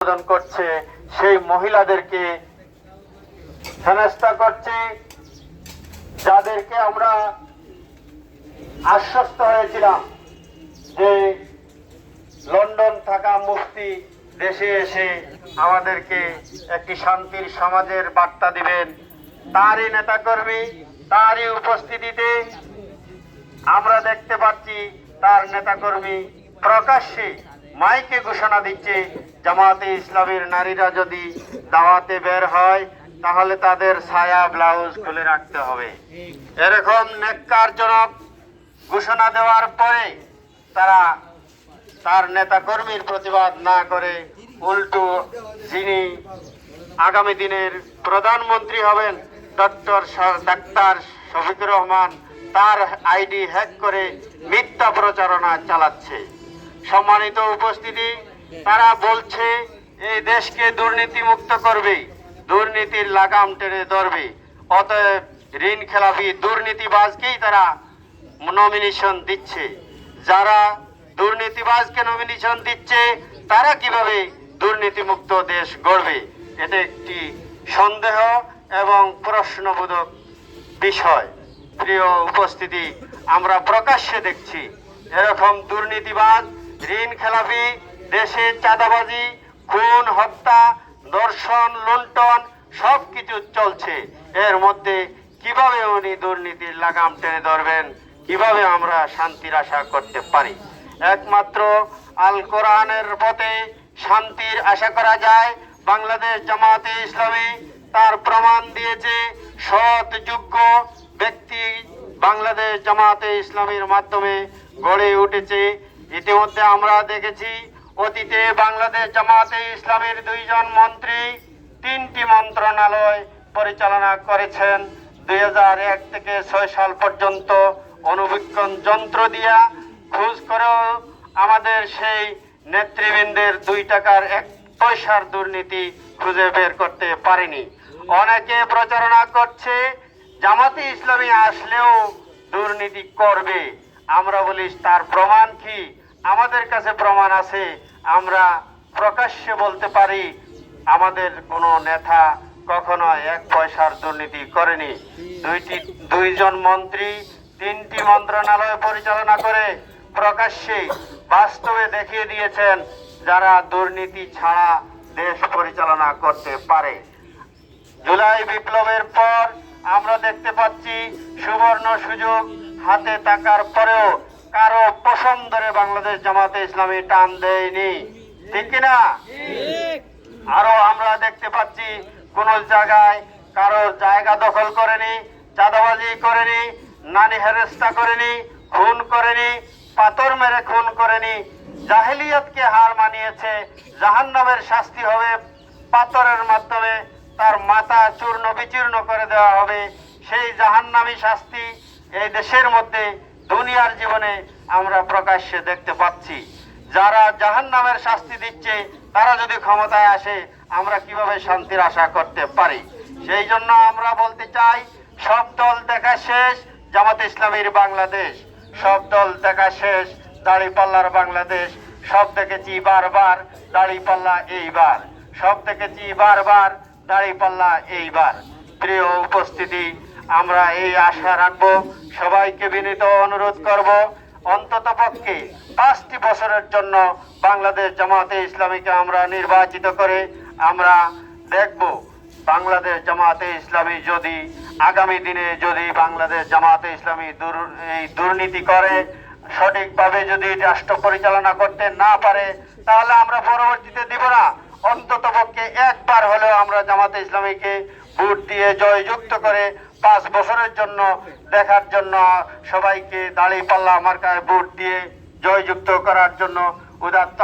সম্বোধন করছে সেই মহিলাদেরকে হেনস্থা করছে, যাদেরকে আমরা আশ্বস্ত হয়েছিলাম যে লন্ডন থাকা মুফতি দেশে এসে আমাদেরকে একটি শান্তির সমাজের বার্তা দিবেন। তারই নেতাকর্মী, তারই উপস্থিতিতে আমরা দেখতে পাচ্ছি তার নেতাকর্মী প্রকাশ্যে মাইকে ঘোষণা দিচ্ছে জামাতে ইসলামের নারীরা যদি দাওয়াতে বের হয় তাহলে তাদের ছায়া ব্লাউজ খুলে রাখতে হবে। এরকম ন্যাক্কারজনক ঘোষণা দেওয়ার পরে তারা তার নেতাকর্মীর প্রতিবাদ না করে উল্টো যিনি আগামী দিনের প্রধানমন্ত্রী হবেন ডাক্তার শফিকুর রহমান, তার আইডি হ্যাক করে মিথ্যা প্রচারণা চালাচ্ছে। সম্মানিত উপস্থিতি, তারা বলছে এই দেশকে দুর্নীতি মুক্ত করবে, দুর্নীতির লাগাম টেনে ধরবে। অতএব ঋণ খেলাপি দুর্নীতিবাজকেই তারা নমিনেশন দিচ্ছে। যারা দুর্নীতিবাজকে নমিনেশন দিচ্ছে তারা কিভাবে দুর্নীতিমুক্ত দেশ গড়বে? এটা একটি সন্দেহ এবং প্রশ্নবোধক বিষয়। প্রিয় উপস্থিতি, আমরা প্রকাশ্যে দেখছি এরকম দুর্নীতিবাজ, ঋণ খেলাপি, দেশে চাঁদাবাজি, খুন, হত্যা, ধর্ষণ, লুণ্ঠন সবকিছু চলছে। এর মধ্যে কিভাবে উনি দুর্নীতির লাগাম টেনে ধরবেন? কিভাবে আমরা শান্তির আশা করতে পারি? একমাত্র আল কোরআনের পথে শান্তির আশা করা যায়। বাংলাদেশ জামাতে ইসলামী তার প্রমাণ দিয়েছে। সৎ যোগ্য ব্যক্তি বাংলাদেশ জামাতে ইসলামীর মাধ্যমে গড়ে উঠেছে। ইতিমধ্যে আমরা দেখেছি অতীতে বাংলাদেশ জামাতে ইসলামের 2 জন মন্ত্রী 3টি মন্ত্রণালয় পরিচালনা করেছেন। 2001 থেকে 6 সাল পর্যন্ত অনুবীক্ষণ যন্ত্র দিয়া খোঁজ করেও আমাদের সেই নেতৃবৃন্দের 2 টাকার 1 পয়সার দুর্নীতি খুঁজে বের করতে পারেনি। অনেকে প্রচারণা করছে জামাতে ইসলামী আসলেও দুর্নীতি করবে। আমরা বলি তার প্রমাণ কি? আমাদের কাছে প্রমাণ আছে। আমরা প্রকাশ্যে বলতে পারি আমাদের কোনো নেতা কখনো 1 পয়সার দুর্নীতি করেনি। 2 জন মন্ত্রী 3টি মন্ত্রণালয় পরিচালনা করে প্রকাশ্যে বাস্তবে দেখিয়ে দিয়েছেন যারা দুর্নীতি ছাড়া দেশ পরিচালনা করতে পারে। জুলাই বিপ্লবের পর আমরা দেখতে পাচ্ছি সুবর্ণ সুযোগ হাতে থাকার পরেও কারো পছন্দরে বাংলাদেশ জামাতে ইসলামী টান দেয়নি, ঠিক কিনা? আরো আমরা দেখতে পাচ্ছি কোন জায়গায় কারো জায়গা দখল করেনি, চাঁদাবাজি করেনি, নারী হেনস্থা করেনি, খুন করেনি, পাথর মেরে খুন করেনি। জাহেলিয়াতকে হার মানিয়েছে। জাহান্নামের শাস্তি হবে পাথরের মাধ্যমে, তার মাথা চূর্ণ বিচূর্ণ করে দেওয়া হবে। সেই জাহান্নামী শাস্তি এই দেশের মধ্যে দুনিয়ার জীবনে আমরা প্রকাশ্যে দেখতে পাচ্ছি। যারা জাহান্নামের শাস্তি দিচ্ছে তারা যদি ক্ষমতায় আসে আমরা কিভাবে শান্তির আশা করতে পারি? সেই জন্য আমরা বলতে চাই, সব দল দেখা শেষ জামাতে ইসলামীর বাংলাদেশ, সব দল দেখা শেষ দাড়িপাল্লার বাংলাদেশ। সব দেখেছি বারবার দাড়িপাল্লা এইবার, সব দেখেছি বারবার দাড়িপাল্লা এইবার। প্রিয় উপস্থিতি, আমরা এই আশা রাখবো, সবাইকে বিনীত অনুরোধ করব, অন্তত পক্ষে 5টি বছরের জন্য বাংলাদেশ জামাতে ইসলামীকে আমরা নির্বাচিত করে আমরা দেখব বাংলাদেশ জামাতে ইসলামী যদি আগামী দিনে যদি বাংলাদেশ জামাতে ইসলামী এই দুর্নীতি করে, সঠিকভাবে যদি রাষ্ট্র পরিচালনা করতে না পারে, তাহলে আমরা পরবর্তীতে দিব না। অন্তত পক্ষে একবার হলেও আমরা জামাতে ইসলামীকে ভোট দিয়ে জয়যুক্ত করে 5 বছরের জন্য দেখার জন্য সবাইকে দাড়িপাল্লা মার্কায় ভোট দিয়ে জয়যুক্ত করার জন্য উদাত্ত